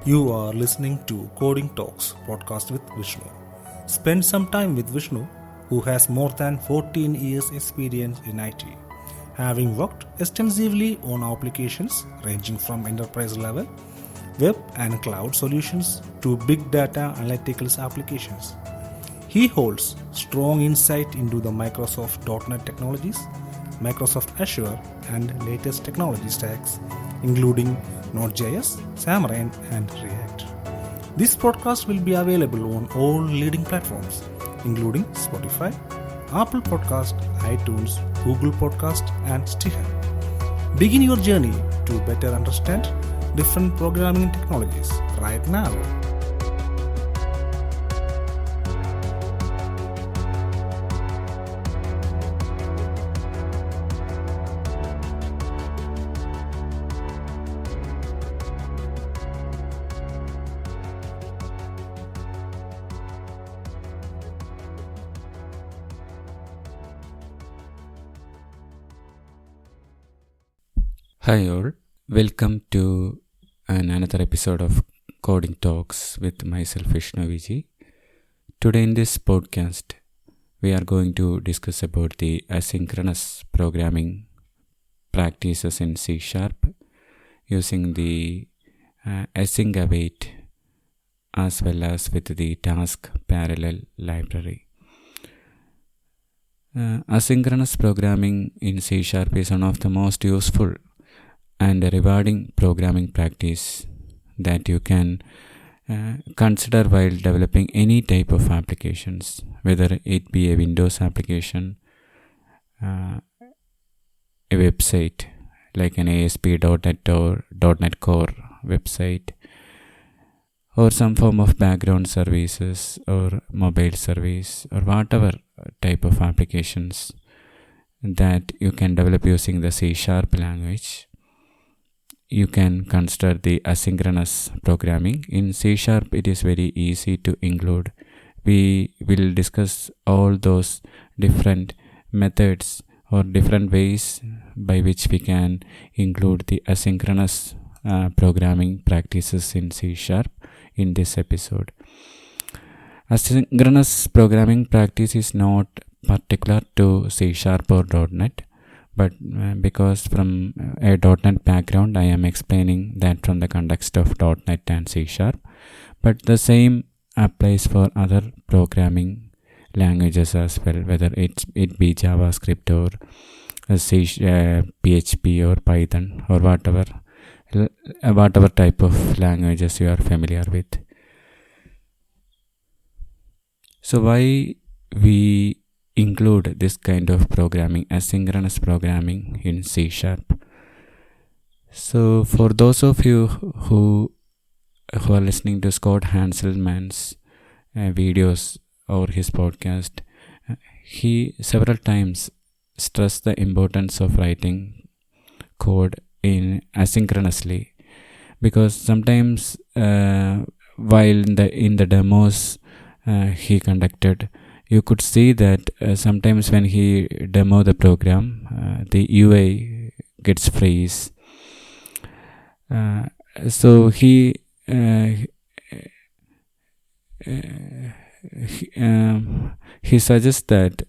You are listening to Coding Talks podcast with Vishnu. Spend some time with Vishnu, who has more than 14 years experience in IT, having worked extensively on applications ranging from enterprise level, web and cloud solutions to big data analytical applications. He holds strong insight into the Microsoft .NET technologies, Microsoft Azure and latest technology stacks, including Node.js, Xamarin and React. This podcast will be available on all leading platforms, including Spotify, Apple Podcast, iTunes, Google Podcast and Stitcher. Begin your journey to better understand different programming technologies right now. Hi all, welcome to another episode of Coding Talks with myself Vishnu Viji. Today in this podcast, we are going to discuss about the asynchronous programming practices in C# using the async await as well as with the task parallel library. Asynchronous programming in C# is one of the most useful and a rewarding programming practice that you can consider while developing any type of applications, whether it be a Windows application, a website like an ASP.NET or .NET Core website, or some form of background services or mobile service, or whatever type of applications that you can develop using the C# language. You can consider the asynchronous programming. In C#, it is very easy to include. We will discuss all those different methods or different ways by which we can include the asynchronous programming practices in C# in this episode. Asynchronous programming practice is not particular to C# or .NET. But because from a .NET background, I am explaining that from the context of .NET and C#. But the same applies for other programming languages as well, whether it be JavaScript or PHP or Python or whatever type of languages you are familiar with. So why we include this kind of programming, asynchronous programming in C#? So for those of you who are listening to Scott Hanselman's videos or his podcast, he several times stressed the importance of writing code in asynchronously, because sometimes while in the demos he conducted, you could see that sometimes when he demo the program, the UI gets freeze. So he suggests that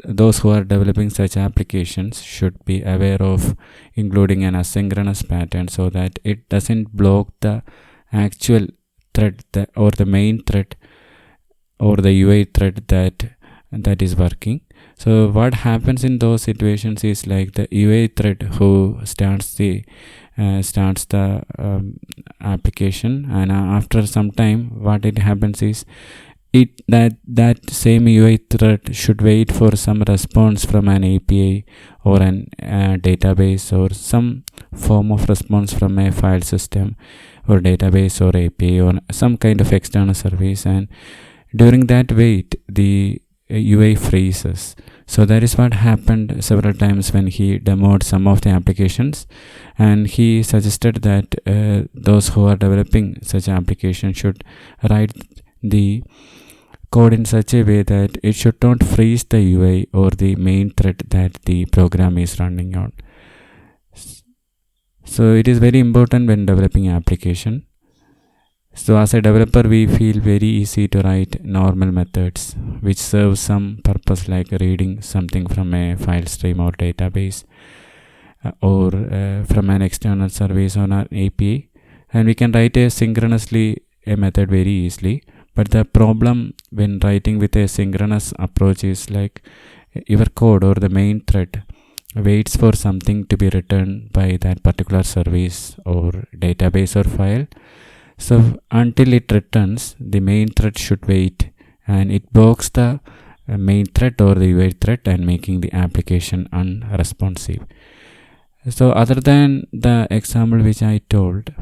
those who are developing such applications should be aware of including an asynchronous pattern so that it doesn't block the actual thread or the main thread or the UI thread that is working. So what happens in those situations is like the UI thread who starts the application, and after some time what it happens is that same UI thread should wait for some response from an API or an database or some form of response from a file system or database or API or some kind of external service, and during that wait the UI freezes. So that is what happened several times when he demoed some of the applications, and he suggested that those who are developing such applications should write the code in such a way that it should not freeze the UI or the main thread that the program is running on. So it is very important when developing an application So as a developer, we feel very easy to write normal methods which serve some purpose, like reading something from a file stream or database, or from an external service on an API, and we can write asynchronously a method very easily. But the problem when writing with a synchronous approach is like your code or the main thread waits for something to be returned by that particular service or database or file. So until it returns, the main thread should wait, and it blocks the main thread or the UI thread and making the application unresponsive. So other than the example which I told,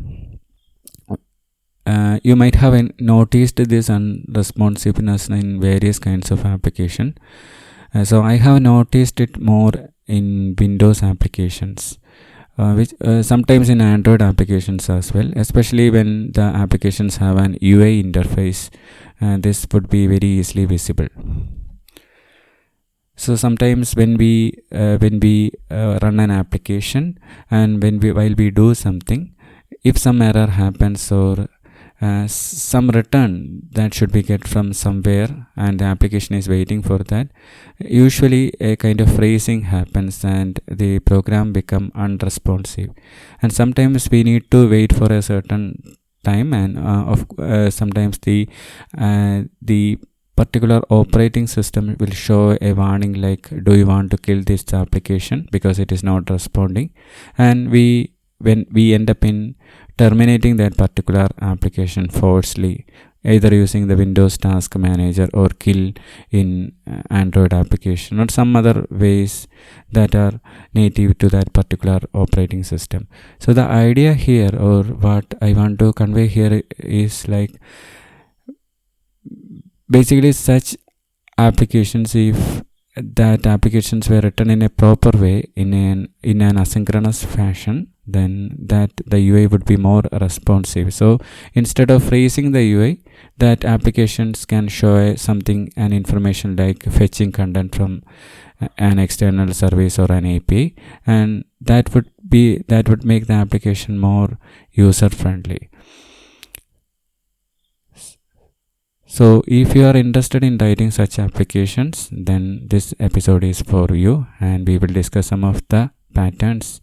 you might have noticed this unresponsiveness in various kinds of application. So I have noticed it more in Windows applications, which sometimes in Android applications as well, especially when the applications have an UI interface. This would be very easily visible. So sometimes when we run an application, and while we do something, if some error happens or some return that should be get from somewhere, and the application is waiting for that, usually a kind of phrasing happens and the program become unresponsive, and sometimes we need to wait for a certain time, and sometimes the particular operating system will show a warning like, do you want to kill this application because it is not responding, and when we end up in terminating that particular application forcefully, either using the Windows Task Manager or kill in Android application, or some other ways that are native to that particular operating system. So the idea here, or what I want to convey here, is like basically such applications, if that applications were written in a proper way, in an asynchronous fashion, then that the UI would be more responsive. So instead of phrasing the UI, that applications can show an information like fetching content from an external service or an API, and that would make the application more user friendly. So if you are interested in writing such applications, then this episode is for you, and we will discuss some of the patterns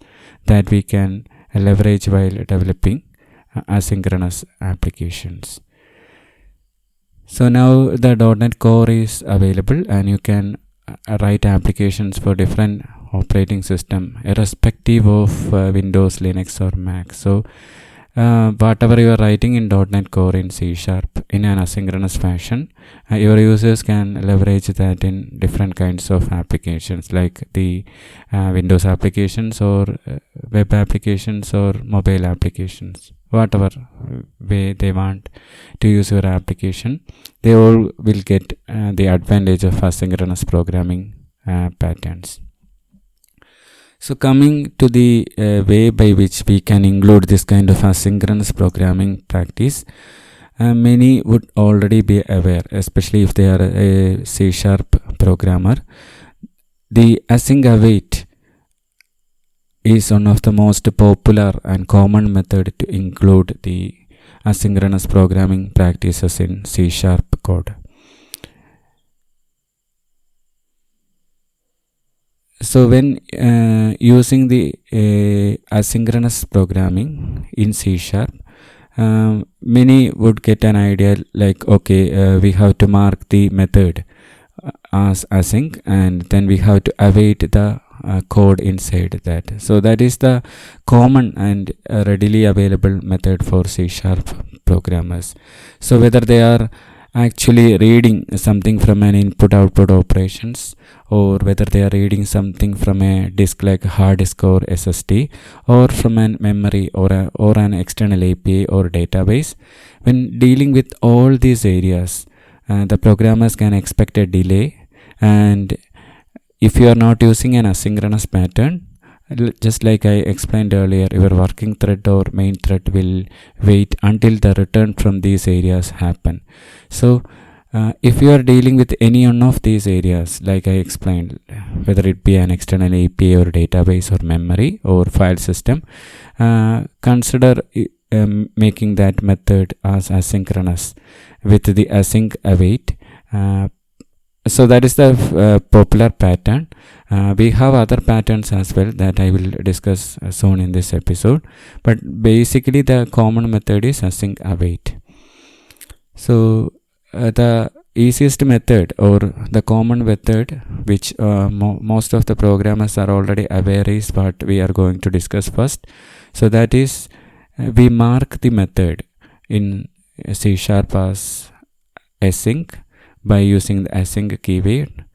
that we can leverage while developing asynchronous applications. So now the .NET Core is available, and you can write applications for different operating system irrespective of Windows, Linux or Mac. So whatever you are writing in .NET Core in C# in an asynchronous fashion, your users can leverage that in different kinds of applications, like the Windows applications or web applications or mobile applications. Whatever way they want to use your application, they all will get the advantage of asynchronous programming patterns. So coming to the way by which we can include this kind of asynchronous programming practice, many would already be aware, especially if they are a C# programmer. The async await is one of the most popular and common method to include the asynchronous programming practices in C# code. So when using the asynchronous programming in C#, many would get an idea like, okay, we have to mark the method as async, and then we have to await the code inside that. So that is the common and readily available method for C# programmers. So whether they are actually reading something from an input-output operations, or whether they are reading something from a disk like hard disk or SSD, or from an memory or an external API or database, when dealing with all these areas, the programmers can expect a delay. And if you are not using an asynchronous pattern, just like I explained earlier, your working thread or main thread will wait until the return from these areas happen. So if you are dealing with any one of these areas, like I explained, whether it be an external API or database or memory or file system, consider making that method as asynchronous with the async await. So that is the popular pattern. We have other patterns as well that I will discuss soon in this episode, but basically the common method is async await. So the easiest method or the common method which most of the programmers are already aware is what we are going to discuss first. So that is we mark the method in C# as async by using the async keyword,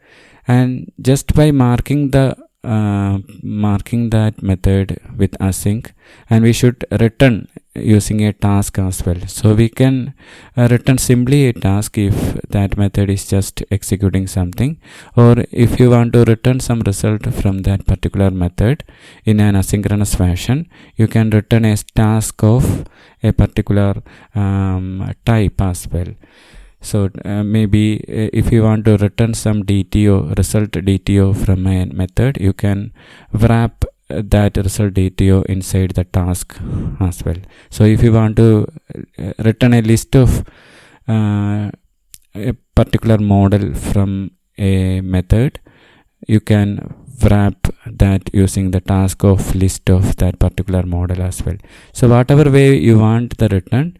and just by marking that method with async, and we should return using a task as well. So we can return simply a task if that method is just executing something, or if you want to return some result from that particular method in an asynchronous fashion, you can return a task of a particular type as well. So maybe if you want to return some DTO, result DTO from a method, you can wrap that result DTO inside the task as well. So if you want to return a list of a particular model from a method, you can wrap that using the task of list of that particular model as well. So whatever way you want the return,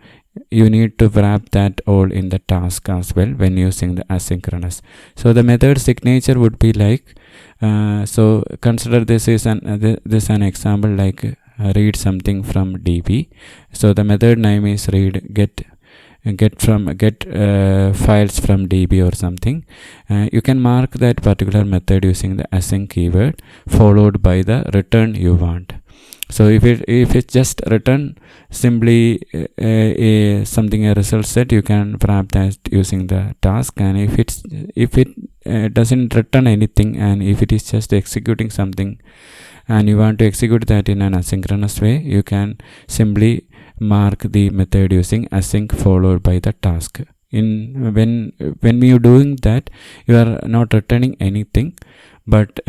you need to wrap that all in the task as well when using the asynchronous. So the method signature would be like, so consider this is an example like read something from DB. So the method name is read get files from DB or something. You can mark that particular method using the async keyword followed by the return you want. So if it just return simply a result set, you can wrap that using the task. And if it doesn't return anything, and if it is just executing something and you want to execute that in an asynchronous way, you can simply mark the method using async followed by the task. When you are doing that, you are not returning anything, but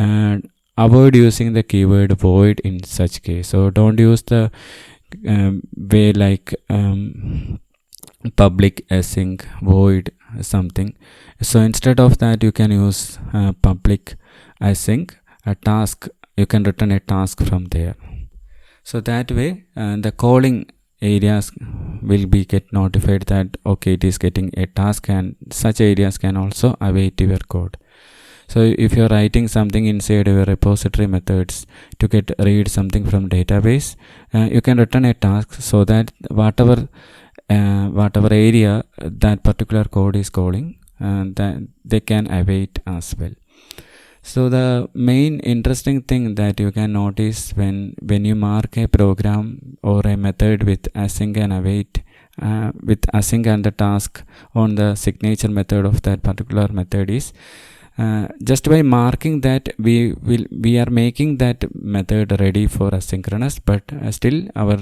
avoid using the keyword void in such case. So don't use the way like public async void something. So instead of that, you can use public async a task. You can return a task from there. So that way the calling areas will be get notified that okay, it is getting a task, and such areas can also await your code. So if you are writing something inside your repository methods to read something from database, you can return a task so that whatever area that particular code is calling, that they can await as well. So the main interesting thing that you can notice when you mark a program or a method with async and await, with async and the task on the signature method of that particular method is, just by marking that we are making that method ready for asynchronous, but still our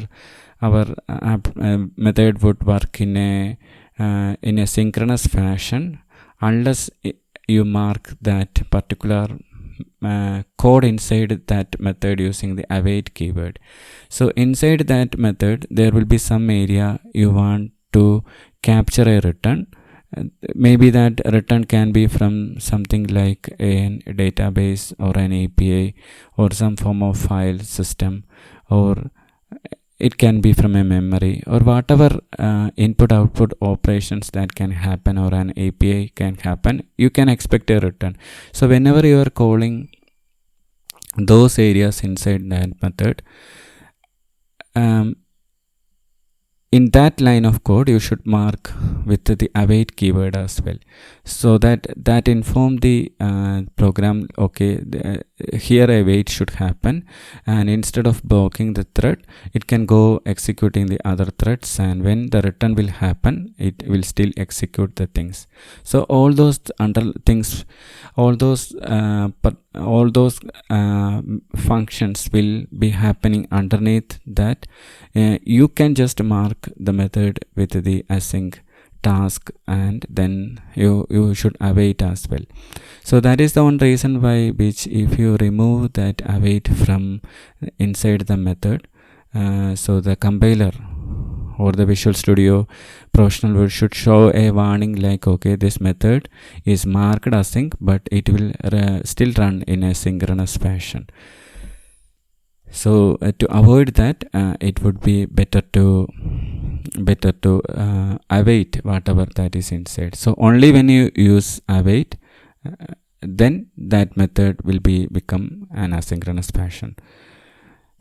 method would work in a synchronous fashion unless you mark that particular code inside that method using the await keyword. So inside that method there will be some area you want to capture a return. Maybe that return can be from something like a database or an API or some form of file system, or it can be from a memory, or whatever input output operations that can happen, or an API can happen, you can expect a return. So whenever you are calling those areas inside that method, in that line of code you should mark with the await keyword as well, so that inform the program, okay, here await should happen, and instead of blocking the thread, it can go executing the other threads, and when the return will happen, it will still execute the things. So all those things, all those functions will be happening underneath that. You can just mark the method with the async task, and then you should await as well. So that is the one reason why which if you remove that await from inside the method, so the compiler or the Visual Studio Professional should show a warning like, okay, this method is marked async, but it will still run in a synchronous fashion. So to avoid that, it would be better to await whatever that is inside. So only when you use await, then that method will become an asynchronous fashion.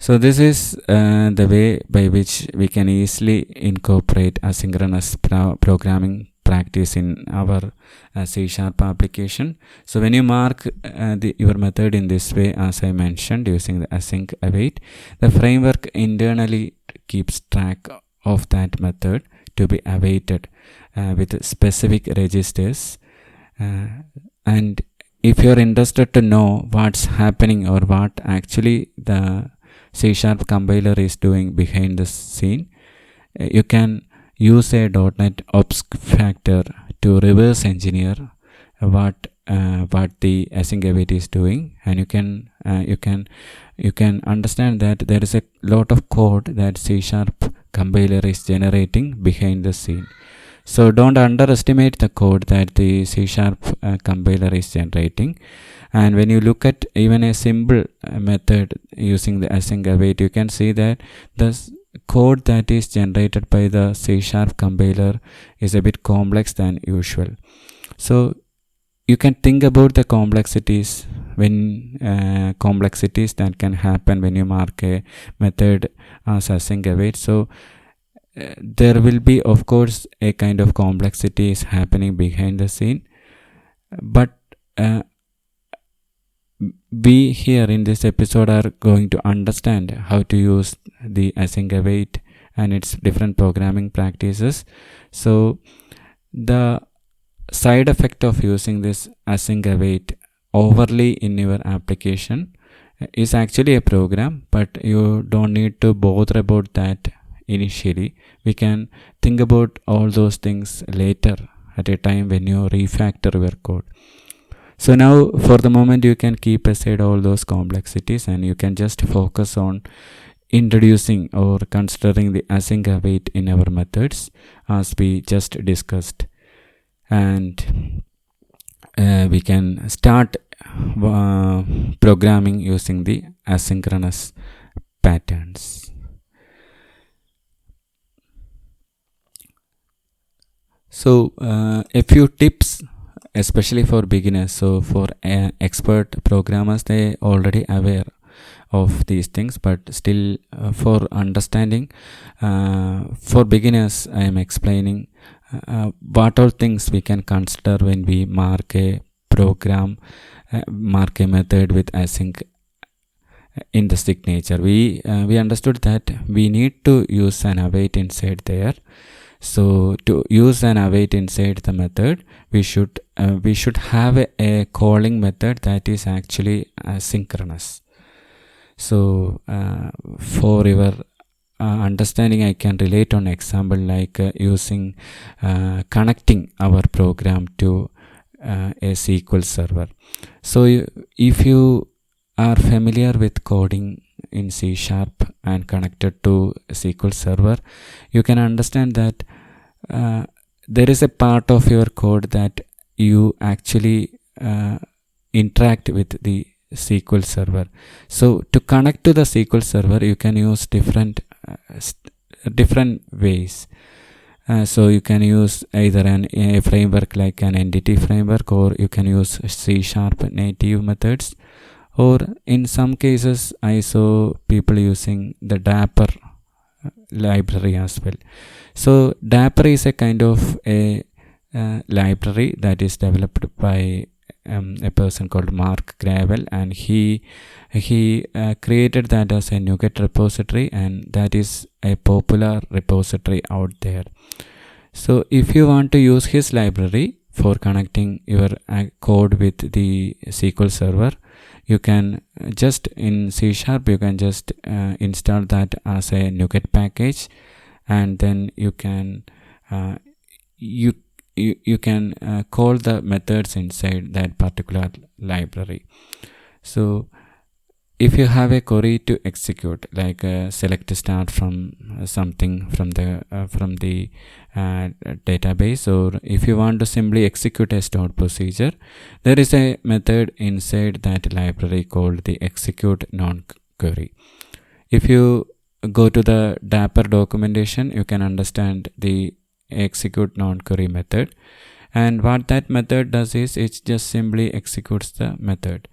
So this is the way by which we can easily incorporate asynchronous programming practice in our C# application. So when you mark your method in this way, as I mentioned, using the async await, the framework internally keeps track of that method to be awaited with specific registers. And if you're interested to know what's happening or what actually the C# compiler is doing behind the scene, you can use a .NET obfusc factor to reverse engineer what the async await is doing, and you can understand that there is a lot of code that C# compiler is generating behind the scene. So don't underestimate the code that the C# compiler is generating. And when you look at even a simple method using the async await, you can see that the code that is generated by the C# compiler is a bit complex than usual. So you can think about the complexities that can happen when you mark a method as async await. So there will be, of course, a kind of complexity is happening behind the scene, but we here in this episode are going to understand how to use the async await and its different programming practices. So the side effect of using this async await overly in your application is actually a program, but you don't need to bother about that initially. We can think about all those things later at a time when you refactor your code. So now for the moment you can keep aside all those complexities and you can just focus on introducing or considering the async await in our methods as we just discussed. And we can start programming using the asynchronous patterns. So a few tips, especially for beginners. So for expert programmers, they already aware of these things, but still for understanding, for beginners I am explaining what all things we can consider when we mark a program, mark a method with async in the signature. We understood that we need to use an await inside there. So to use an await inside the method, we should have a calling method that is actually asynchronous. So for your understanding, I can relate on example like using connecting our program to a SQL server. So if you are familiar with coding in C# and connected to SQL server, you can understand that there is a part of your code that you actually interact with the SQL server. So to connect to the SQL server, you can use different ways. So you can use either a framework like an entity framework, or you can use C# native methods, or in some cases I saw people using the Dapper library as well. So Dapper is a kind of a library that is developed by a person called Mark Gravel, and he created that as a NuGet repository, and that is a popular repository out there. So if you want to use his library for connecting your code with the SQL server, you can just in C# you can just install that as a NuGet package, and then you can you can call the methods inside that particular library. So if you have a query to execute, like select start from something from the database, or if you want to simply execute a stored procedure, there is a method inside that library called the execute non-query. If you go to the Dapper documentation, you can understand the execute non-query method, and what that method does is it just simply executes the method.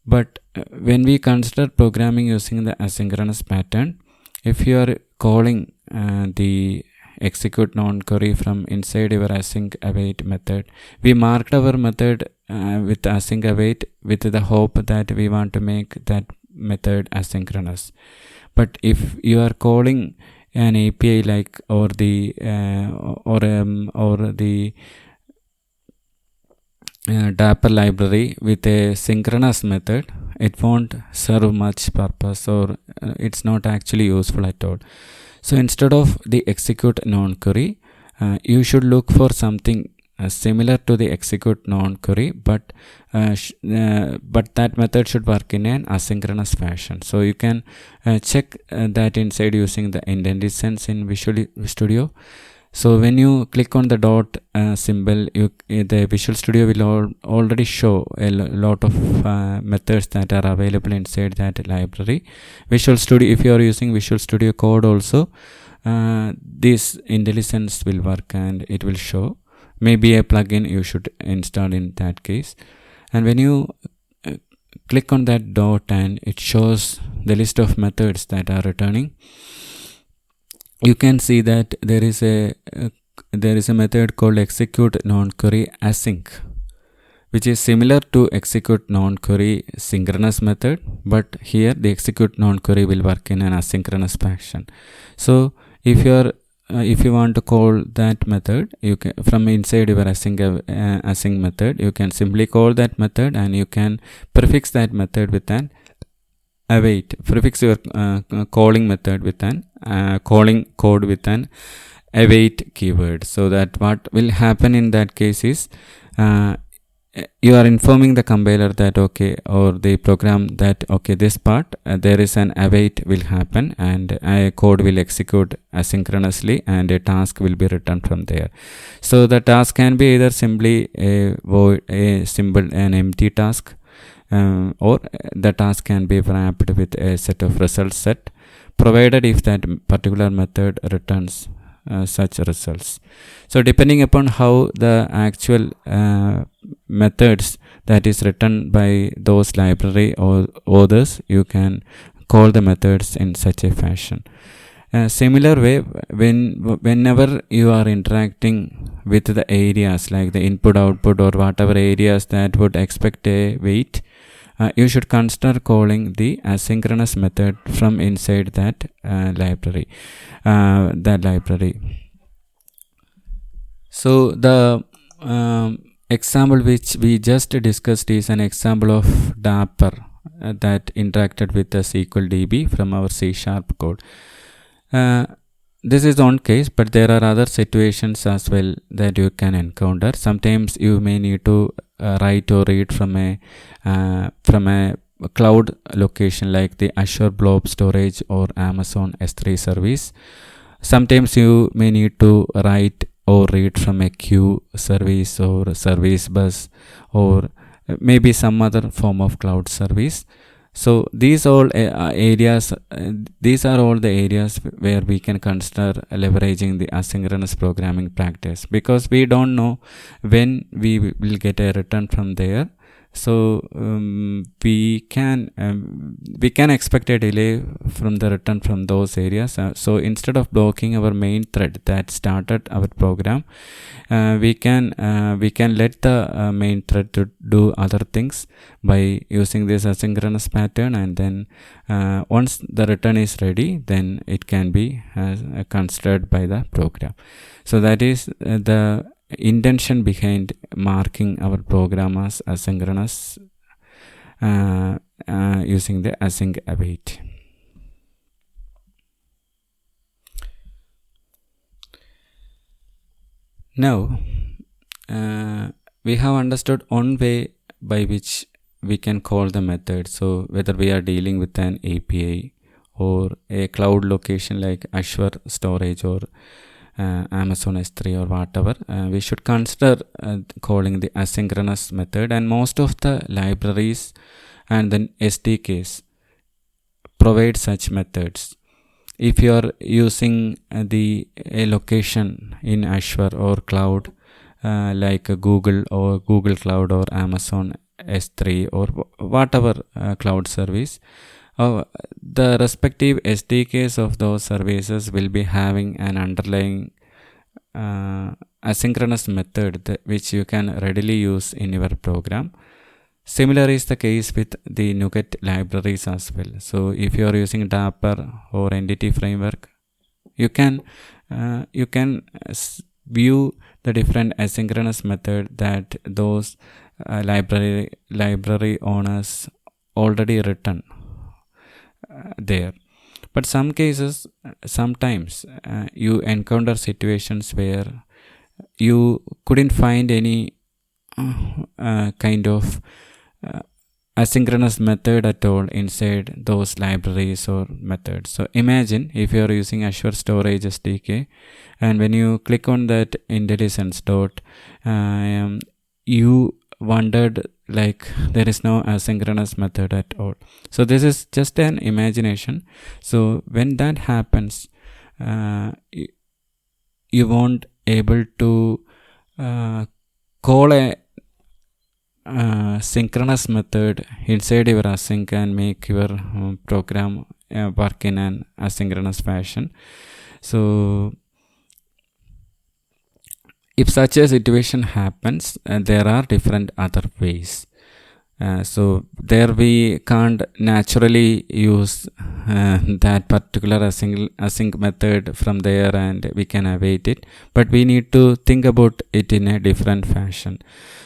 But when we consider programming using the asynchronous pattern, if you are calling the execute non-query from inside your async await method, we marked our method with async await with the hope that we want to make that method asynchronous. But if you are calling an API like or the Dapper library with a synchronous method, it won't serve much purpose, or it's not actually useful at all. So instead of the execute non-query, you should look for something similar to the execute non-query, but that method should work in an asynchronous fashion. So you can check that inside using the IntelliSense in Visual Studio. So when you click on the dot symbol, the Visual Studio will already show a lot of methods that are available inside that library. Visual Studio, if you are using Visual Studio Code also, this IntelliSense will work and it will show. Maybe a plugin you should install in that case. And when you click on that dot and it shows the list of methods that are returning, you can see that there is a method called execute non-query async, which is similar to execute non-query synchronous method, but here the execute non-query will work in an asynchronous fashion. So if you want to call that method, you can from inside your async method, you can simply call that method and you can prefix that method with an await, prefix your calling method with an calling code with an await keyword. So that what will happen in that case is you are informing the compiler that okay, or the program that okay, this part there is an await will happen and a code will execute asynchronously and a task will be returned from there. So the task can be either simply a void, a symbol, an empty task, or the task can be wrapped with a set of results set, provided if that particular method returns such results. So depending upon how the actual methods that is written by those library or others, you can call the methods in such a fashion. Similar way, whenever you are interacting with the areas like the input, output, or whatever areas that would expect a wait, you should consider calling the asynchronous method from inside that library. So the example which we just discussed is an example of Dapper that interacted with the SQL DB from our C# code. This is one case, but there are other situations as well that you can encounter. Sometimes you may need to write or read from a cloud location like the Azure Blob Storage or Amazon S3 service. Sometimes you may need to write or read from a queue service or service bus or maybe some other form of cloud service. So these are all the areas where we can consider leveraging the asynchronous programming practice, because we don't know when we will get a return from there. So we can expect a delay from the return from those areas. So instead of blocking our main thread that started our program, we can let the main thread to do other things by using this asynchronous pattern, and then once the return is ready, then it can be considered by the program. So that is the intention behind marking our program as asynchronous using the async await. Now we have understood one way by which we can call the method. So whether we are dealing with an API or a cloud location like Azure storage or Amazon S3 or whatever, we should consider calling the asynchronous method. And most of the libraries and then SDKs provide such methods. If you are using a location in Azure or cloud like Google or Google Cloud or Amazon S3 or whatever cloud service, the respective SDKs of those services will be having an underlying asynchronous method which you can readily use in your program. Similar is the case with the NuGet libraries as well. So if you are using Dapper or Entity Framework, you can view the different asynchronous method that those library owners already written there. But sometimes you encounter situations where you couldn't find any kind of asynchronous method at all inside those libraries or methods. So imagine if you are using Azure Storage SDK, and when you click on that IntelliSense dot, you wondered like there is no asynchronous method at all. So this is just an imagination. So when that happens, you won't able to call a synchronous method inside your async and make your program work in an asynchronous fashion. So if such a situation happens, there are different other ways. So there we can't naturally use that particular async method from there and we can await it, but we need to think about it in a different fashion.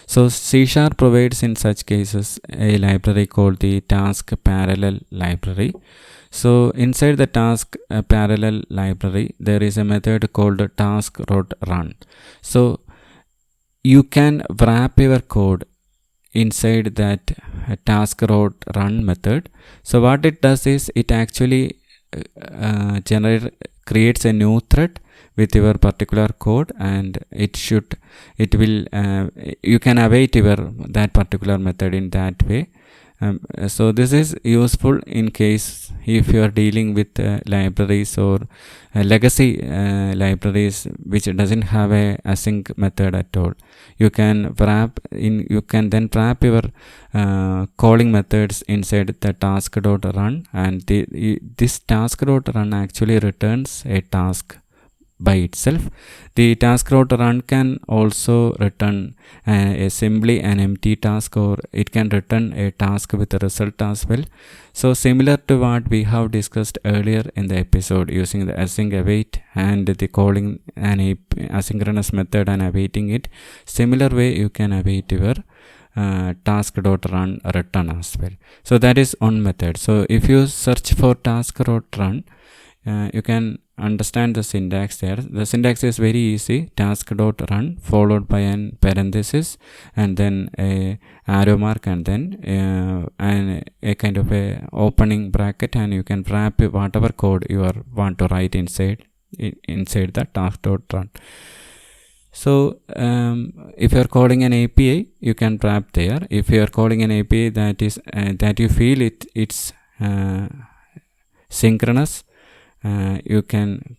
So C# provides in such cases a library called the task parallel library. So inside the task parallel library, there is a method called task route run. So you can wrap your code inside that task route run method. So what it does is it actually creates a new thread with your particular code, and you can await that particular method in that way. So this is useful in case if you are dealing with libraries or legacy libraries which doesn't have a async method at all. You can then wrap your calling methods inside the task.run, and this task.run actually returns a task by itself. The task route run can also return simply an empty task, or it can return a task with a result as well. So similar to what we have discussed earlier in the episode, using the async await and the calling an asynchronous method and awaiting it, similar way you can await your task.run return as well. So that is one method. So if you search for task.run, you can understand the syntax there. The syntax is very easy: task.run followed by an parenthesis and then a arrow mark and then a kind of a opening bracket, and you can wrap whatever code you want to write inside the task.run. So if you are calling an API, you can wrap there. If you are calling an API that is that you feel it's synchronous, you can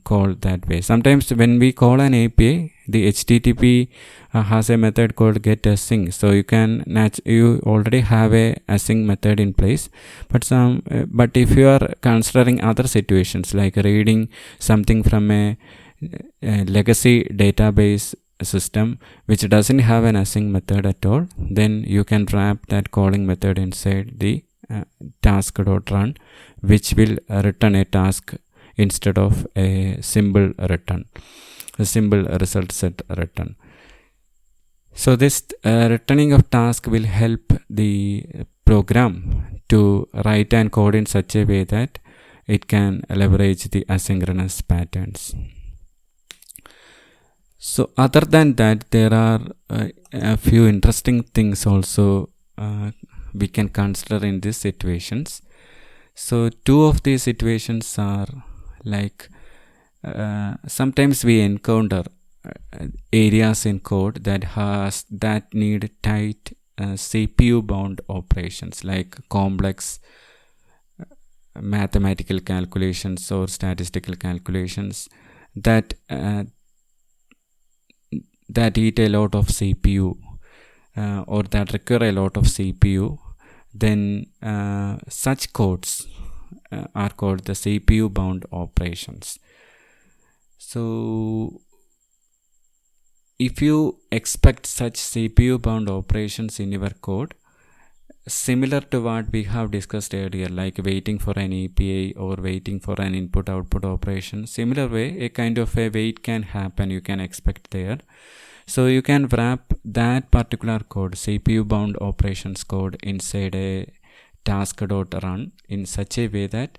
call that way. Sometimes when we call an API, the HTTP has a method called getAsync. So you already have a async method in place. But if you are considering other situations like reading something from a legacy database system which doesn't have an async method at all, then you can wrap that calling method inside the task.run, which will return a task instead of a symbol result set return. So this returning of task will help the program to write and code in such a way that it can leverage the asynchronous patterns. So other than that, there are a few interesting things also we can consider in these situations. So two of these situations are like sometimes we encounter areas in code that need tight CPU bound operations, like complex mathematical calculations or statistical calculations that eat a lot of CPU or that require a lot of CPU. Then such codes are called the CPU bound operations. So if you expect such CPU bound operations in your code, similar to what we have discussed earlier, like waiting for an API or waiting for an input output operation, similar way a kind of a wait can happen, you can expect there. So you can wrap that particular code, CPU bound operations code, inside a task.run in such a way that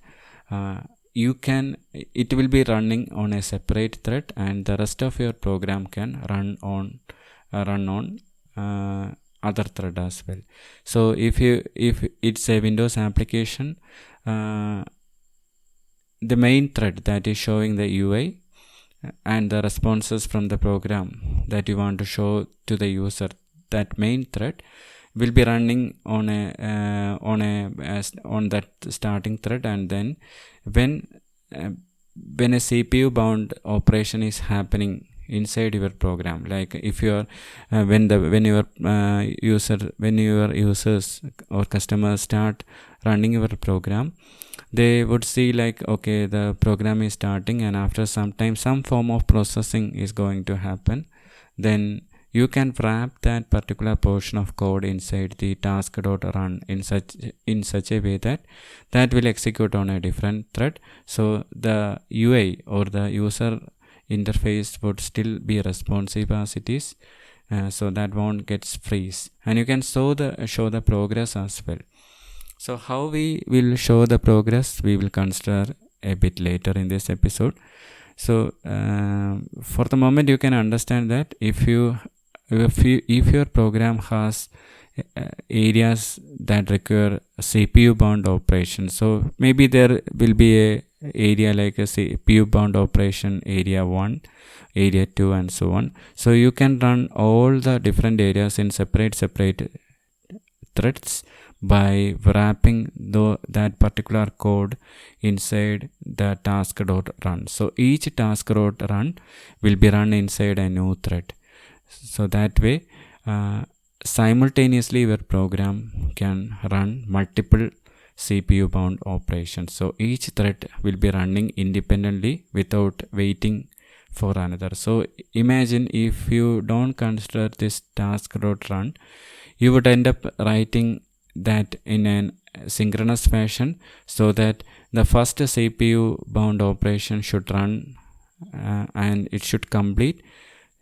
it will be running on a separate thread, and the rest of your program can run on other thread as well. So if it's a Windows application, the main thread that is showing the UI and the responses from the program that you want to show to the user, that main thread will be running on that starting thread, and then when a CPU bound operation is happening inside your program, like if you are when your users or customers start running your program, they would see like, okay, the program is starting, and after some time some form of processing is going to happen. Then you can wrap that particular portion of code inside the task.run in such a way that will execute on a different thread. So the UI or the user interface would still be responsive as it is, so that won't get freeze, and you can show the progress as well. So how we will show the progress, we will consider a bit later in this episode. So for the moment, you can understand that if your program has areas that require CPU bound operations, so maybe there will be a area like a CPU bound operation area 1, area 2, and so on. So you can run all the different areas in separate threads by wrapping that particular code inside the task.run. So each task.run will be run inside a new thread. So that way simultaneously your program can run multiple CPU bound operations. So each thread will be running independently without waiting for another. So imagine if you don't consider this task.run, you would end up writing that in an synchronous fashion, so that the first CPU bound operation should run and it should complete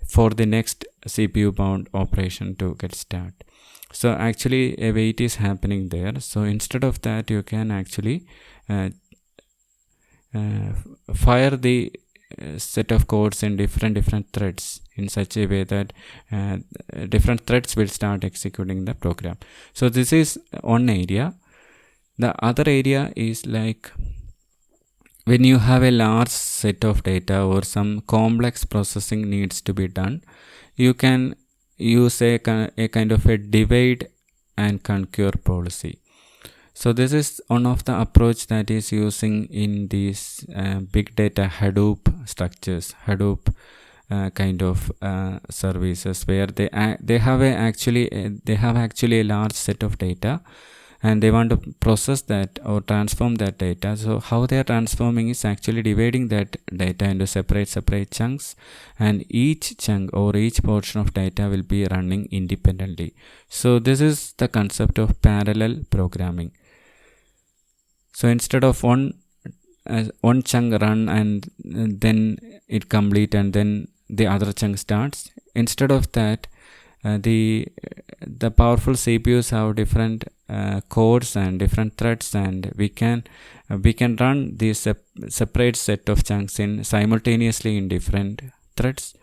for the next CPU bound operation to get started. So actually a wait is happening there. So instead of that, you can actually fire the set of codes in different threads in such a way that different threads will start executing the program. So this is one area. The other area is like when you have a large set of data or some complex processing needs to be done, you can use a kind of a divide and conquer policy. So this is one of the approach that is using in these big data Hadoop structures, Hadoop kind of services, where they have actually a large set of data, and they want to process that or transform that data. So how they are transforming is actually dividing that data into separate chunks, and each chunk or each portion of data will be running independently. So this is the concept of parallel programming. So instead of one chunk run and then it complete and then the other chunk starts, instead of that, the powerful CPUs have different cores and different threads, and we can run these separate set of chunks in simultaneously in different threads,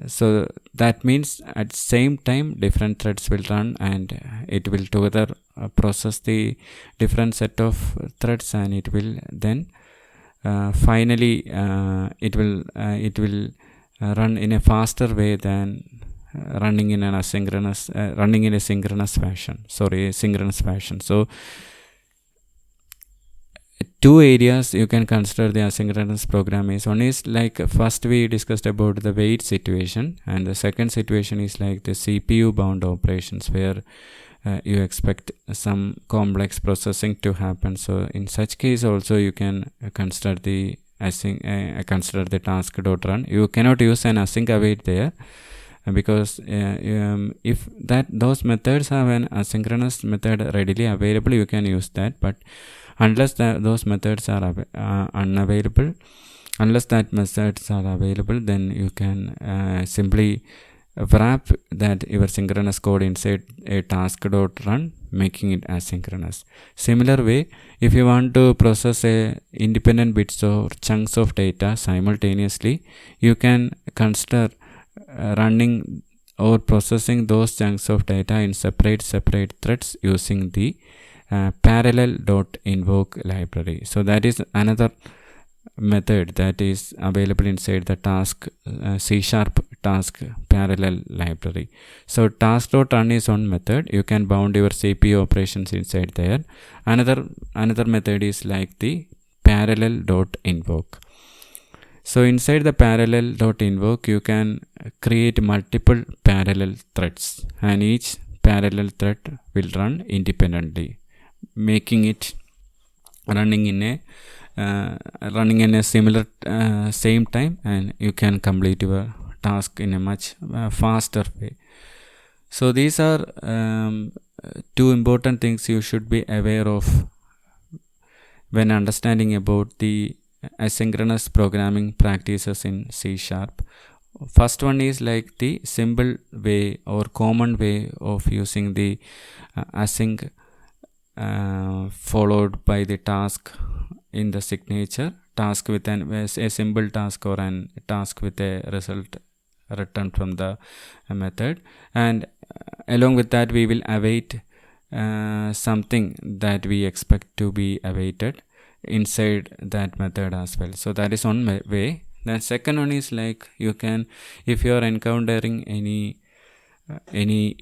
So that means at same time different threads will run, and it will together process the different set of threads, and it will then finally it will run in a faster way than running in an asynchronous running in a synchronous fashion. Synchronous fashion. So two areas you can consider the asynchronous program is, one is like first we discussed about the wait situation, and the second situation is like the CPU bound operations where you expect some complex processing to happen. So in such case also you can consider the consider the task.run. You cannot use an async await there, because if that those methods have an asynchronous method readily available, you can use that. But unless those methods are unavailable, unless that methods are available, then you can simply wrap that your synchronous code inside a task.run, making it asynchronous. Similar way, if you want to process a independent bits or chunks of data simultaneously, you can consider running or processing those chunks of data in separate threads using the parallel.invoke library. So that is another method that is available inside the task C# task parallel library. So task.run is one method. You can bound your CPU operations inside there. Another method is like the parallel.invoke. So inside the parallel.invoke, you can create multiple parallel threads, and each parallel thread will run independently, making it running in a similar same time, and you can complete your task in a much faster way. So these are two important things you should be aware of when understanding about the asynchronous programming practices in C#. First one is like the simple way or common way of using the async followed by the task in the signature, task with a simple task or an task with a result returned from the method, and along with that we will await something that we expect to be awaited inside that method as well. So that is one way. The second one is like, you can, if you are encountering any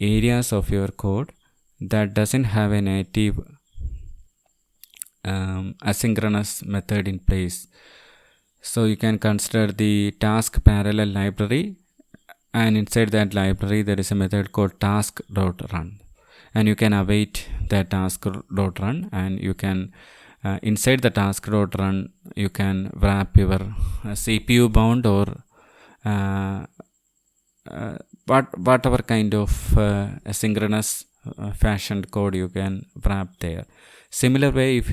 areas of your code that doesn't have a native asynchronous method in place, so you can consider the task parallel library, and inside that library there is a method called task.run, and you can await that task.run, and you can inside the task.run you can wrap your CPU bound or whatever kind of asynchronous fashioned code you can wrap there. Similar way, if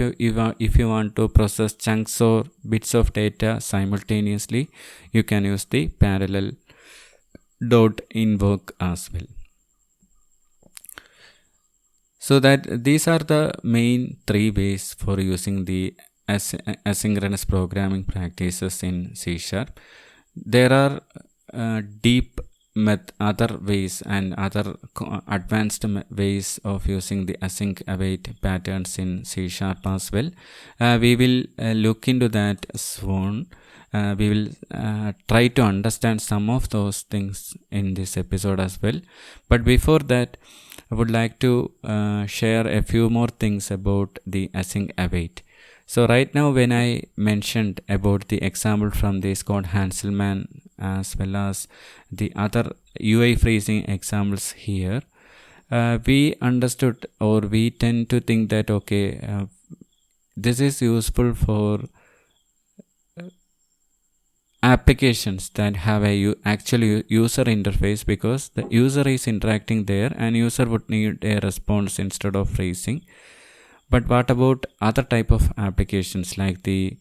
you want to process chunks or bits of data simultaneously, you can use the parallel.invoke as well. So that these are the main three ways for using the asynchronous programming practices in C#. There are deep other ways and other advanced ways of using the async await patterns in C# as well. We will look into that soon. We will try to understand some of those things in this episode as well. But before that, I would like to share a few more things about the async await. So right now, when I mentioned about the example from the Scott Hanselman as well as the other UI freezing examples here, we understood, or we tend to think that this is useful for applications that have a actual user interface, because the user is interacting there and user would need a response instead of freezing. But what about other type of applications like the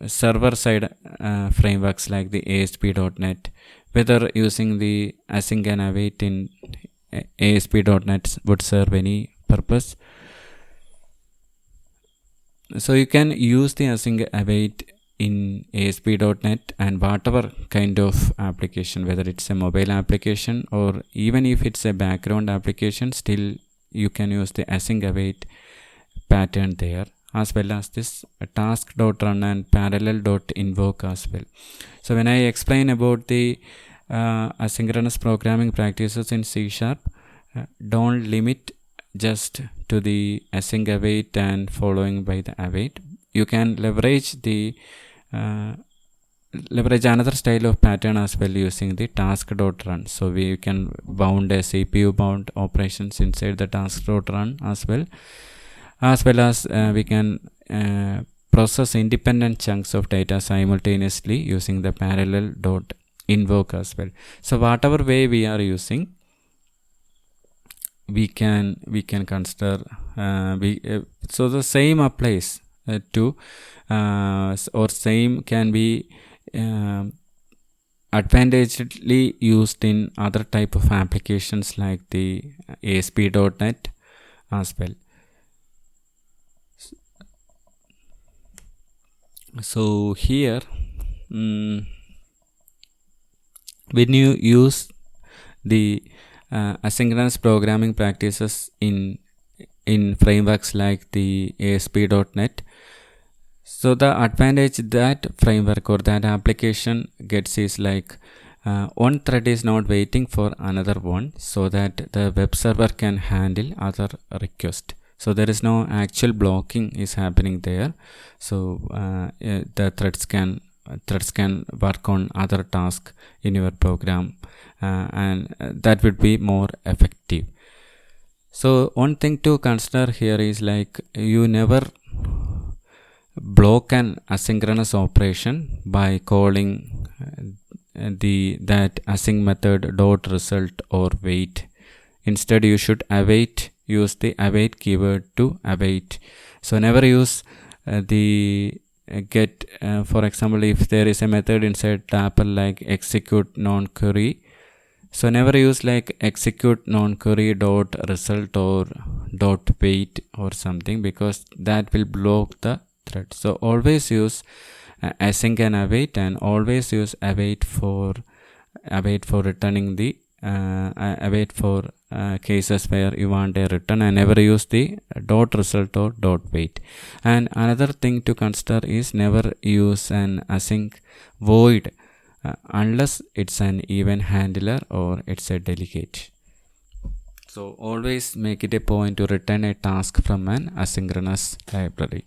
server side frameworks like the ASP.NET, whether using the async and await in ASP.NET would serve any purpose? So you can use the async await in ASP.NET and whatever kind of application, whether it's a mobile application or even if it's a background application, still you can use the async await pattern there, as well as this task.run and parallel.invoke as well. So when I explain about the asynchronous programming practices in C#, don't limit just to the async await and following by the await. You can leverage another style of pattern as well using the task.run. So we can bound a CPU bound operations inside the task.run as well as we can process independent chunks of data simultaneously using the parallel.invoke as well. So whatever way we are using, we can consider so the same applies to or same can be advantageously used in other type of applications like the ASP.NET as well. So here when you use the asynchronous programming practices in frameworks like the ASP.NET, so the advantage that framework or that application gets is like one thread is not waiting for another one, so that the web server can handle other requests. So there is no actual blocking is happening there. So the threads can work on other tasks in your program, and that would be more effective. So one thing to consider here is like you never block an asynchronous operation by calling that async method dot result or wait. Instead you should use the await keyword to await. So never use the get for example, if there is a method inside Dapper like execute non-query, so never use like execute non-query dot result or dot wait or something, because that will block the thread. So always use async and await, and always use await for returning the await for cases where you want a return, and never use the dot result or dot wait. And another thing to consider is never use an async void unless it's an event handler or it's a delegate. So always make it a point to return a task from an asynchronous library.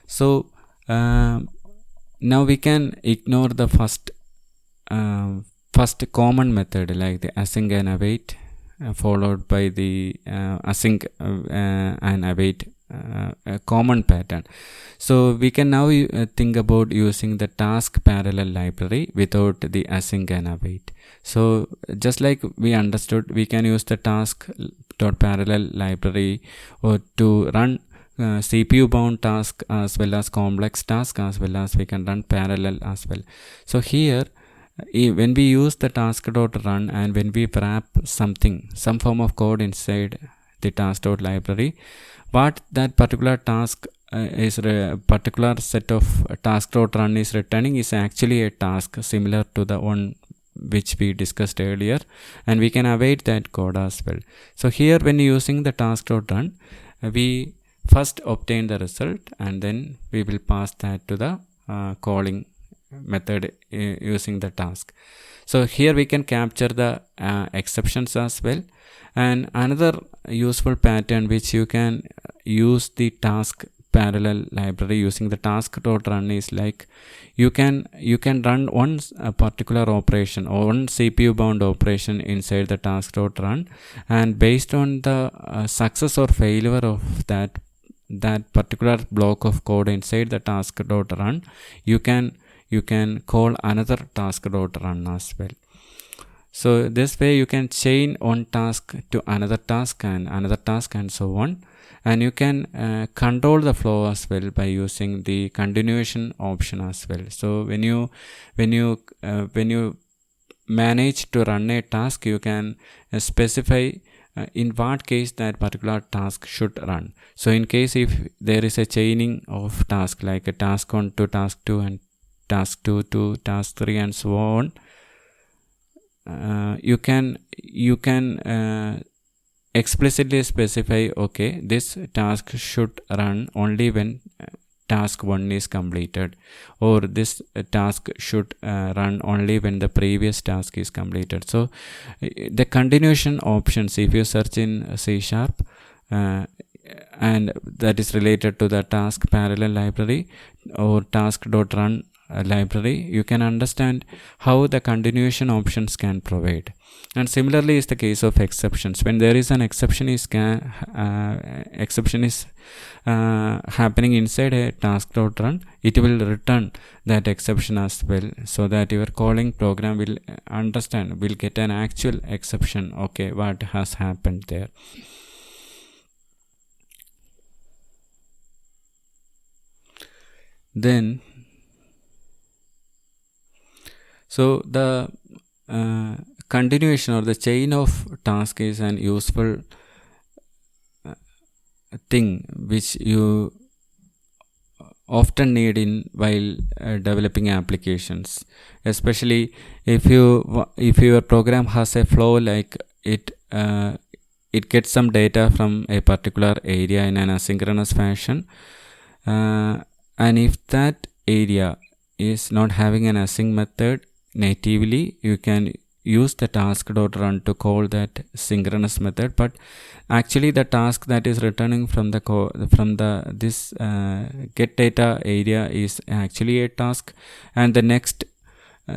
So now we can ignore the first common method like the async and await followed by the async and await common pattern. So we can now think about using the task parallel library without the async and await. So just like we understood, we can use the task.parallel library or to run CPU bound task as well as complex task, as well as we can run parallel as well. So here when we use the task.run and when we wrap some form of code inside the task.library, what that particular task is a particular set of task.run is returning is actually a task similar to the one which we discussed earlier, and we can await that code as well. So here when using the task.run, we first obtain the result and then we will pass that to the calling method using the task. So here we can capture the exceptions as well. And another useful pattern which you can use the task parallel library using the task.run is like you can run one particular operation or one CPU bound operation inside the task.run, and based on the success or failure of that particular block of code inside the task.run, you can call another task.run as well. So this way you can chain one task to another task and so on, and you can control the flow as well by using the continuation option as well. So when you manage to run a task, you can specify in what case that particular task should run. So in case if there is a chaining of task like a task 1 to task 2 and task 2 to task 3 and so on, you can explicitly specify, okay, this task should run only when task 1 is completed, or this task should run only when the previous task is completed. So the continuation options, if you search in C#, and that is related to the task parallel library or task.run library, you can understand how the continuation options can provide. And similarly is the case of exceptions. When there is an exception is happening inside a task.run, it will return that exception as well, so that your calling program will get an actual exception, okay, what has happened there. Then so the continuation or the chain of task is an useful thing which you often need in while developing applications, especially if your program has a flow, like it gets some data from a particular area in an asynchronous fashion, and if that area is not having an async method natively, you can use the task.run to call that synchronous method, but actually the task that is returning from this get data area is actually a task, and the next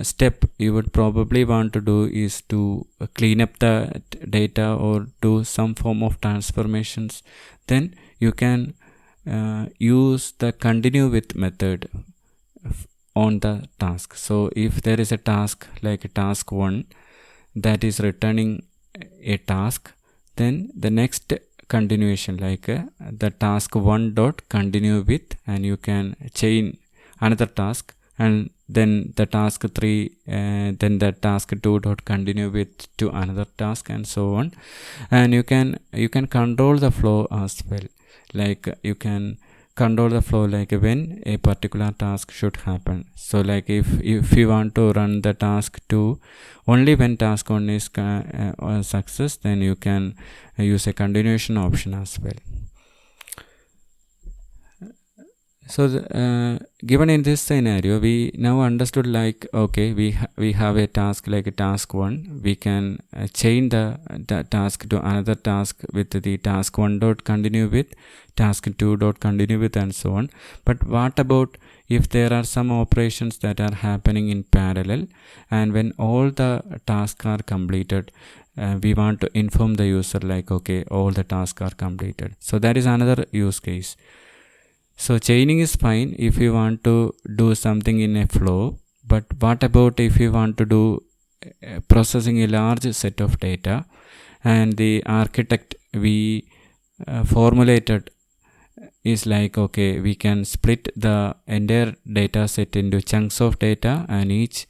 step you would probably want to do is to clean up the data or do some form of transformations. Then you can use the continue with method on the task. So if there is a task like a task 1 that is returning a task, then the next continuation, like the task 1 dot continue with, and you can chain another task, and then the task 3, then the task 2 dot continue with to another task, and so on. And you can control the flow as well, like you can control the flow like when a particular task should happen. So like if you want to run the task 2 only when task 1 is a success, then you can use a continuation option as well. So given in this scenario, we now understood, like, okay, we have a task like a task 1, we can chain the task to another task with the task 1 dot continue with, task 2 dot continue with, and so on. But what about if there are some operations that are happening in parallel, and when all the tasks are completed, we want to inform the user like, okay, all the tasks are completed. So that is another use case. So chaining is fine if you want to do something in a flow, but what about if you want to do processing a large set of data, and the architect we formulated is like, okay, we can split the entire data set into chunks of data, and each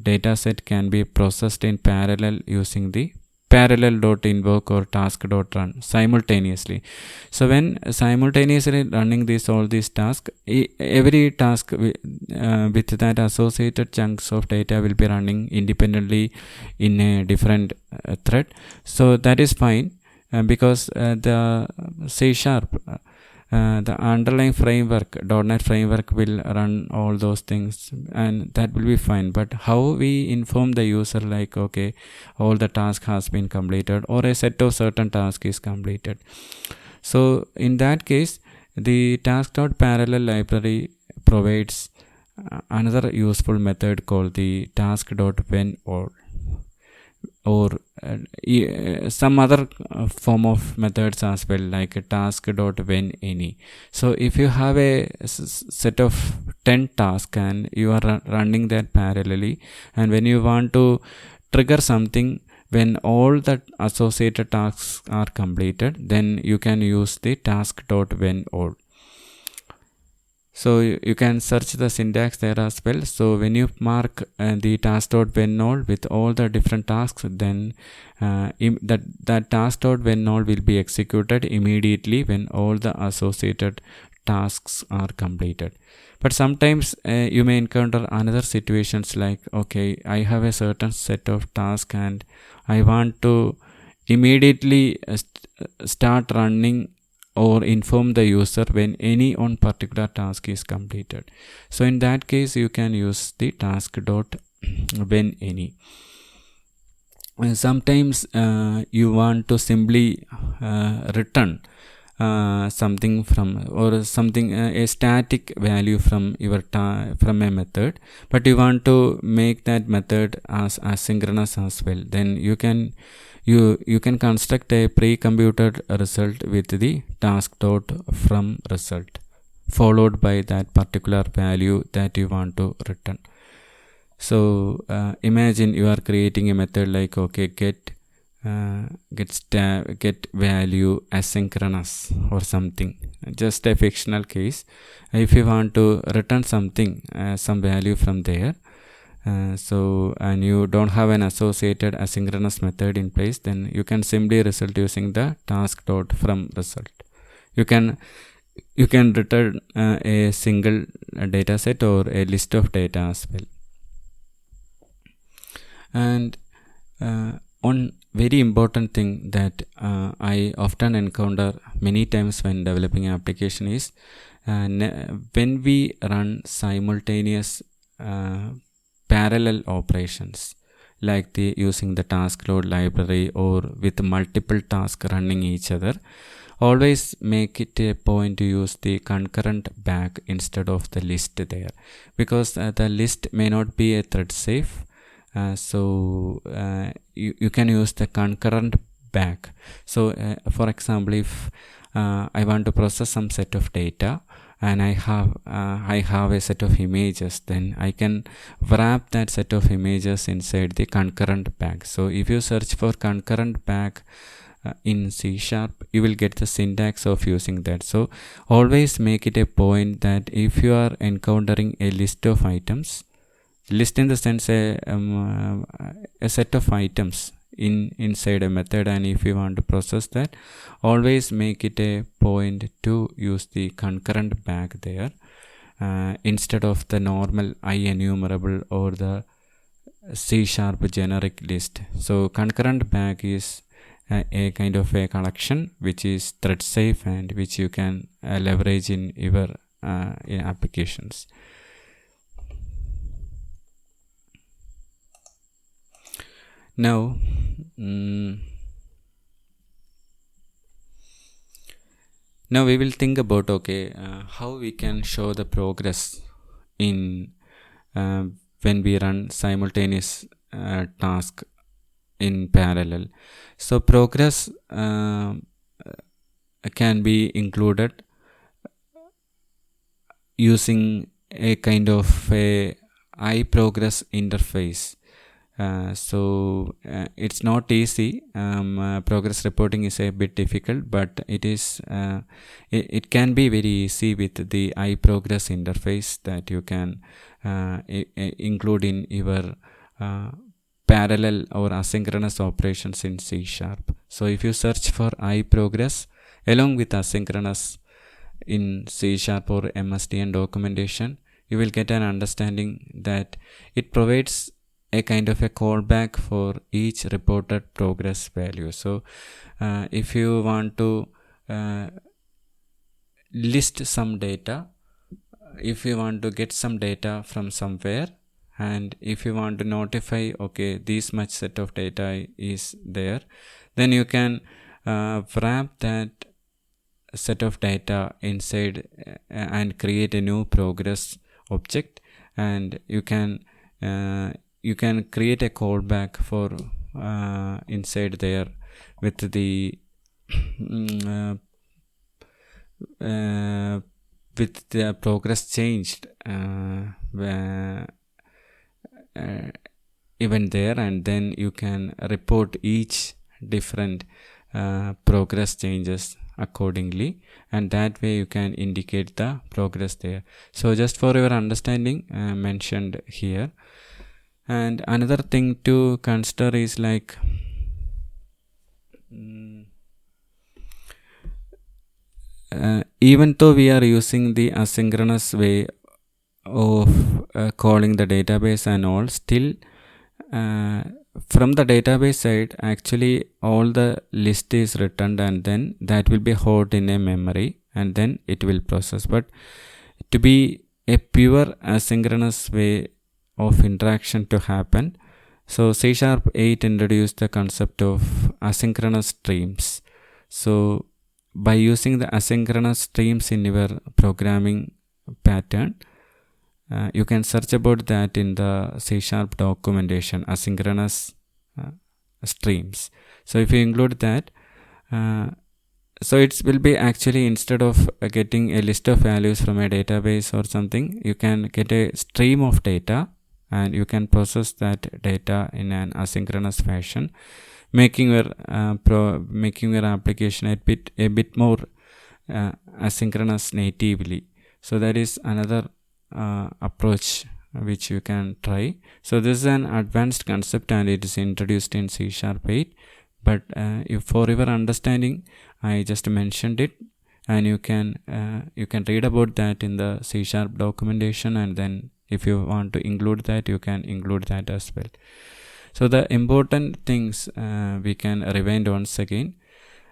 data set can be processed in parallel using the parallel.invoke or task.run simultaneously. So when simultaneously running all these tasks, every task with that associated chunks of data will be running independently in a different thread. So that is fine, because the C#, the underlying framework, .NET framework, will run all those things, and that will be fine. But how we inform the user like, okay, all the task has been completed, or a set of certain task is completed. So in that case, the task.parallel library provides another useful method called the task.whenAll, or some other form of methods as well, like a task.whenAny. So if you have a set of 10 tasks and you are running that parallelly, and when you want to trigger something when all the associated tasks are completed, then you can use the task.whenAll. So you can search the syntax there as well. So when you mark the task.whenAll with all the different tasks, then that task.whenAll will be executed immediately when all the associated tasks are completed. But sometimes you may encounter another situations like, okay, I have a certain set of tasks and I want to immediately start running or inform the user when any one particular task is completed. So in that case, you can use the task dot when any. Sometimes you want to simply return something from, or something, a static value from your from a method, but you want to make that method as asynchronous as well. Then you can construct a pre-computed result with the task dot from result followed by that particular value that you want to return. So imagine you are creating a method like, okay, get value asynchronous or something, just a fictional case. If you want to return something, some value from there, and you don't have an associated asynchronous method in place, then you can simply result using the task dot from result. You can return a single data set or a list of data as well. And one very important thing that I often encounter many times when developing an application is when we run simultaneous parallel operations, like using the task load library or with multiple tasks running each other, always make it a point to use the concurrent back instead of the list there, because the list may not be a thread safe. So you can use the concurrent back. So for example, if I want to process some set of data and I have a set of images, then I can wrap that set of images inside the concurrent back. So if you search for concurrent back in C#, you will get the syntax of using that. So always make it a point that if you are encountering a list of items, list in the sense a set of items inside a method, and if you want to process that, always make it a point to use the concurrent back there instead of the normal IEnumerable or the C# generic list. So concurrent back is a kind of a collection which is thread safe and which you can leverage in your in applications. Now, now we will think about, okay, how we can show the progress in when we run simultaneous task in parallel. So progress can be included using a kind of a iProgress interface. So it's not easy. Progress reporting is a bit difficult, but it can be very easy with the iProgress interface that you can include in your parallel or asynchronous operations in C#. So if you search for iProgress along with asynchronous in C# or MSDN documentation, you will get an understanding that it provides a kind of a callback for each reported progress value. So if you want to list some data, if you want to get some data from somewhere, and if you want to notify, okay, this much set of data is there, then you can wrap that set of data inside and create a new progress object, and you can create a callback for inside there with the with the progress changed even there, and then you can report each different progress changes accordingly, and that way you can indicate the progress there. So just for your understanding, mentioned here. And another thing to consider is like even though we are using the asynchronous way of calling the database and all, still from the database side, actually all the list is returned, and then that will be held in a memory, and then it will process. But to be a pure asynchronous way of interaction to happen, so C# 8 introduced the concept of asynchronous streams. So by using the asynchronous streams in your programming pattern, you can search about that in the C# documentation, asynchronous streams. So if you include that, so it will be actually, instead of getting a list of values from a database or something, you can get a stream of data, and you can process that data in an asynchronous fashion, making your application a bit more asynchronous natively. So that is another approach which you can try. So this is an advanced concept, and it is introduced in C# 8. But if for your understanding, I just mentioned it, and you can read about that in the C# documentation, and then if you want to include that, you can include that as well. So the important things we can rewind once again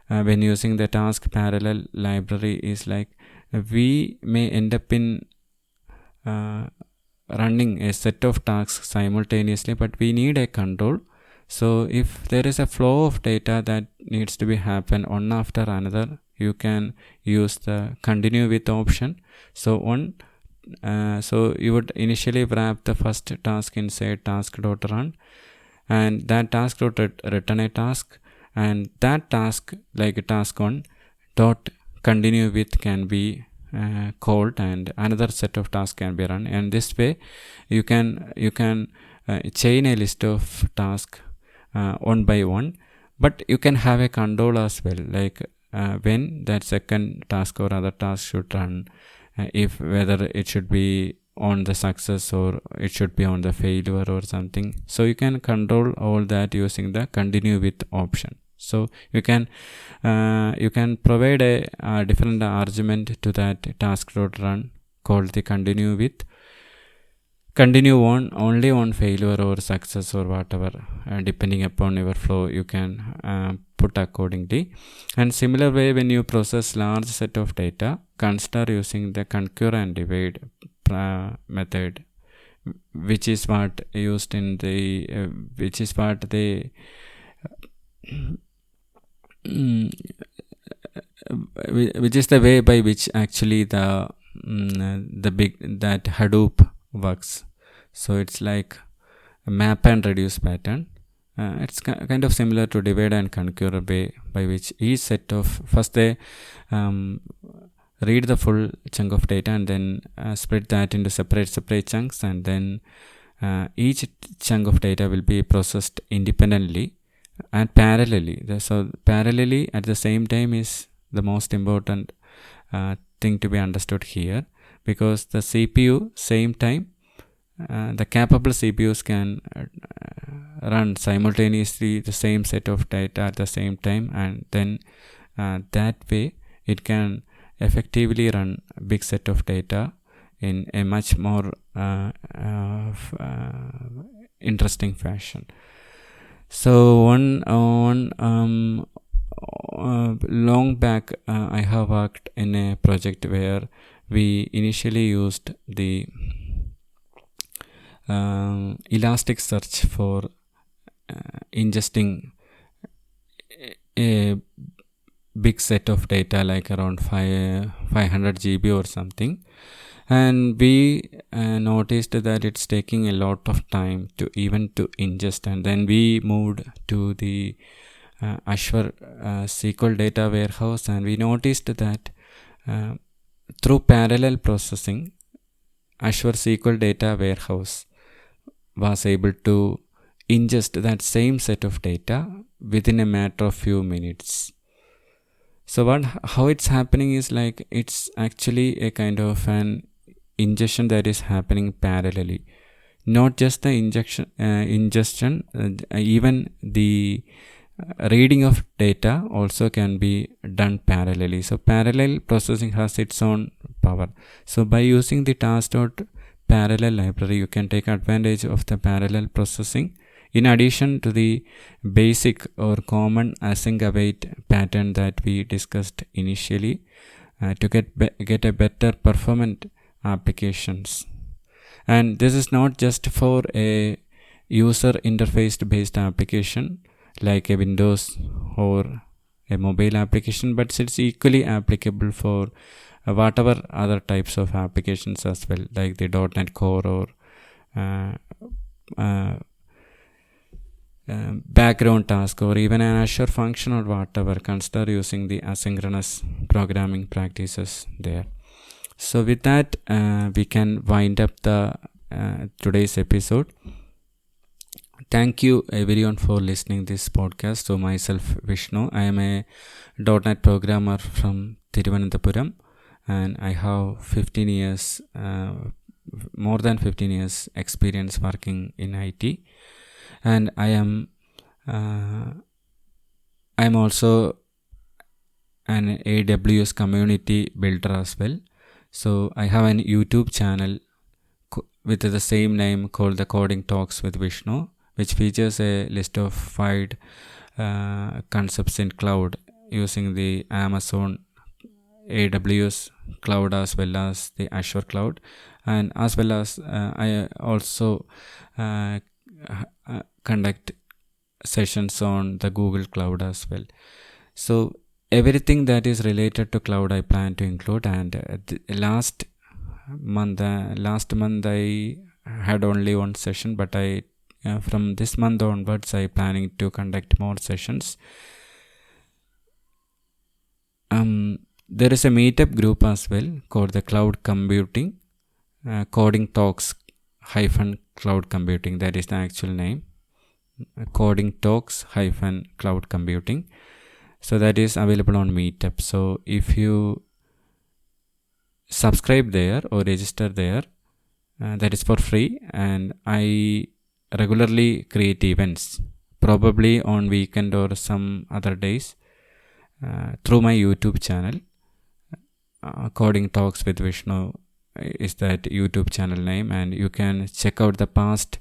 when using the task parallel library is like, we may end up in running a set of tasks simultaneously, but we need a control. So if there is a flow of data that needs to be happen one after another, you can use the continue with option. So so you would initially wrap the first task inside task.run, and that task would return a task, and that task, like task 1 dot continue with, can be called, and another set of tasks can be run. And this way you can chain a list of tasks one by one, but you can have a control as well, like when that second task or other task should run, if whether it should be on the success or it should be on the failure or something. So you can control all that using the continue with option. So you can provide a different argument to that task.run called the continue with, continue on only on failure or success or whatever, depending upon your flow you can put accordingly. And similar way, when you process large set of data, consider using the concur and divide method, which is what used in the which is the way by which actually the Hadoop works. So it's like a map and reduce pattern. It's kind of similar to divide and concur way, by which each set of, first they read the full chunk of data, and then split that into separate chunks, and then each chunk of data will be processed independently and parallelly. So parallelly at the same time is the most important thing to be understood here, because the CPU same time, the capable CPUs can run simultaneously the same set of data at the same time, and then that way it can effectively run a big set of data in a much more interesting fashion. So long back I have worked in a project where we initially used the Elasticsearch for ingesting a big set of data, like around 500 GB or something, and we noticed that it's taking a lot of time to ingest. And then we moved to the Azure SQL data warehouse, and we noticed that through parallel processing, Azure SQL data warehouse was able to ingest that same set of data within a matter of few minutes. So how it's happening is like, it's actually a kind of an ingestion that is happening parallelly. Not just the ingestion, even the reading of data also can be done parallelly. So parallel processing has its own power. So by using the task.parallel library, you can take advantage of the parallel processing in addition to the basic or common async await pattern that we discussed initially to get a better performant applications. And this is not just for a user interface based application like a Windows or a mobile application, but it's equally applicable for whatever other types of applications as well, like the .NET Core or background task or even an Azure function or whatever. Consider using the asynchronous programming practices there. So with that, we can wind up the today's episode. Thank you everyone for listening this podcast. So myself Vishnu, I am a .NET programmer from Thiruvananthapuram, and I have 15 years, more than 15 years experience working in IT, and I am also an AWS community builder as well. So I have an YouTube channel with the same name called the Coding Talks with Vishnu, which features a list of 5 concepts in cloud using the Amazon AWS cloud as well as the Azure cloud, and as well as I also conduct sessions on the Google cloud as well. So everything that is related to cloud I plan to include. And last month I had only one session, but from this month onwards I planning to conduct more sessions. There is a meetup group as well called the Cloud Computing, Coding Talks -Cloud Computing, that is the actual name, Coding Talks -Cloud Computing. So that is available on Meetup. So if you subscribe there or register there, that is for free, and I regularly create events, probably on weekend or some other days, through my YouTube channel. Coding Talks with Vishnu is that YouTube channel name, and you can check out the past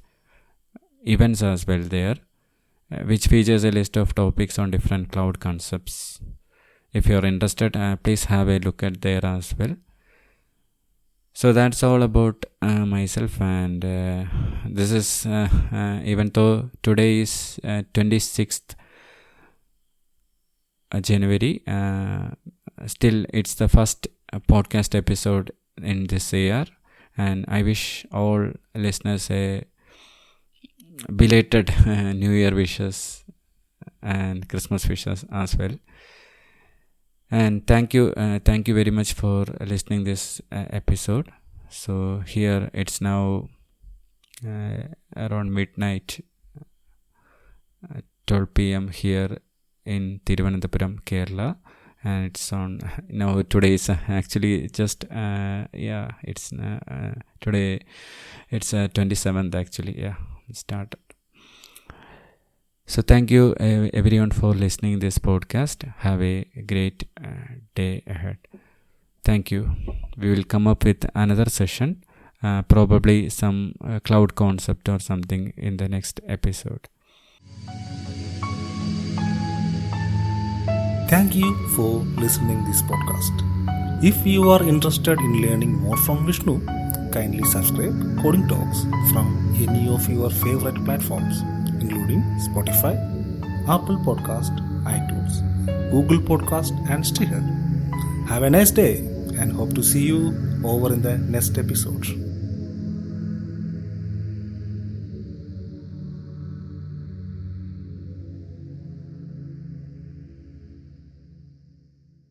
events as well there, which features a list of topics on different cloud concepts. If you are interested, please have a look at there as well. So that's all about myself, and this is even though today is 26th January, still it's the first podcast episode in this year, and I wish all listeners a belated New Year wishes and Christmas wishes as well. And thank you very much for listening this episode. So here it's now around midnight, 12 p.m. here in Thiruvananthapuram, Kerala, and it's on now. Today is actually just it's today it's 27th actually. Started. So thank you everyone for listening this podcast. Have a great day ahead. Thank you. We will come up with another session, probably some cloud concept or something in the next episode. Thank you for listening this podcast. If you are interested in learning more from Vishnu, kindly subscribe Coding Talks from any of your favorite platforms, including Spotify, Apple Podcast, iTunes, Google Podcast, and Stitcher. Have a nice day, and hope to see you over in the next episode.